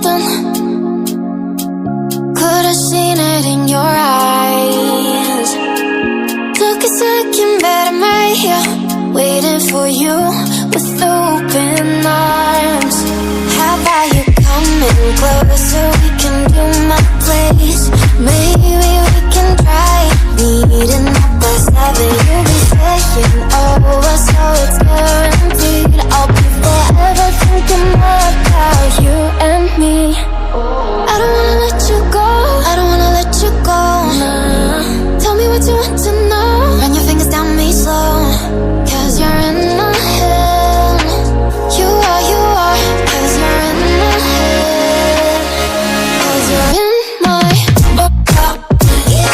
something. Could've seen it in your eyes. Took a second, but I'm right here, waiting for you with open arms. How about you coming closer? We can do my place. Maybe we can try meeting up by 7. You'll be saying over, so it's guaranteed. I'll be forever thinking about you and me. I don't wanna let you go, I don't wanna let you go, nah. Tell me what you want to know. Run your fingers down me slow, 'cause you're in my head. You are, 'cause you're in my head. 'Cause you're in my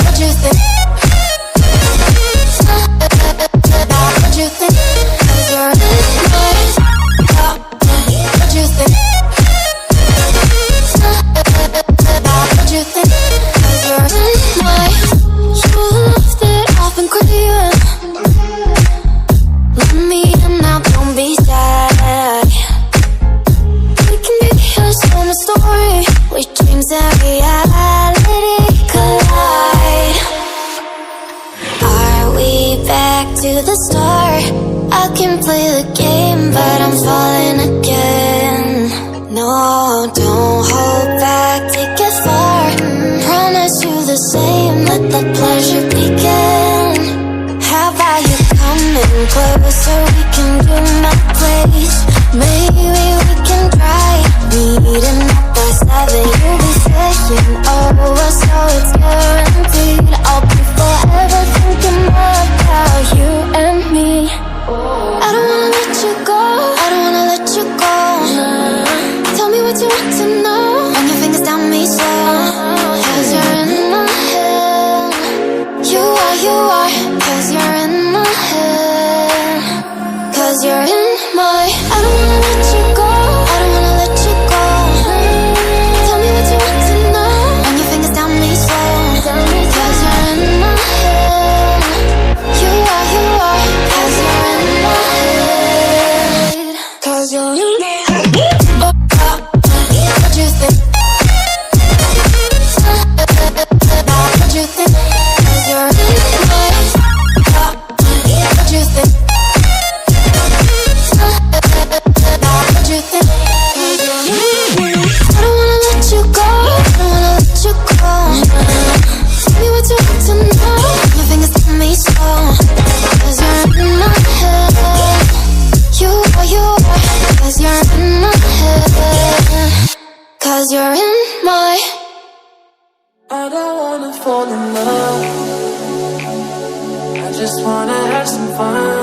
what you think? What you think? 'Cause you're in my what you think? What you think? 'Cause you're in my. You left it off and craving. Let me in now, don't be sad. We can be here, so my story, where dreams and reality collide. Are we back to the start? I can play the game, but I'm falling again. No, don't hold back, take it far. Promise you the same, let the pleasure begin. How about you coming closer? We can do my place. Maybe we can try meeting up by 7. You'll be saying over, so it's guaranteed. I'll be forever thinking about you and me. I don't wanna let you go, I don't wanna let you go, nah. Tell me what you want to know. Run your fingers down me slow, 'cause you're in my head. You are, 'cause you're in my head. 'Cause you're in my. I don't wanna let you go, I don't wanna let you go. Tell me what you want to know. Run your fingers down me slow, 'cause you're in my head. You are, 'cause you're in my head. 'Cause you're in my head. What you think? What you think? 'Cause you're in my. What you think? What you think? 'Cause you're in my. I don't wanna let you go, I don't wanna let you go, nah. Tell me what you want to know. Your fingers tell me slow, 'cause you're in my head. You are, 'cause you're in my head. 'Cause you're in my. I don't wanna fall in love, I just wanna have some fun.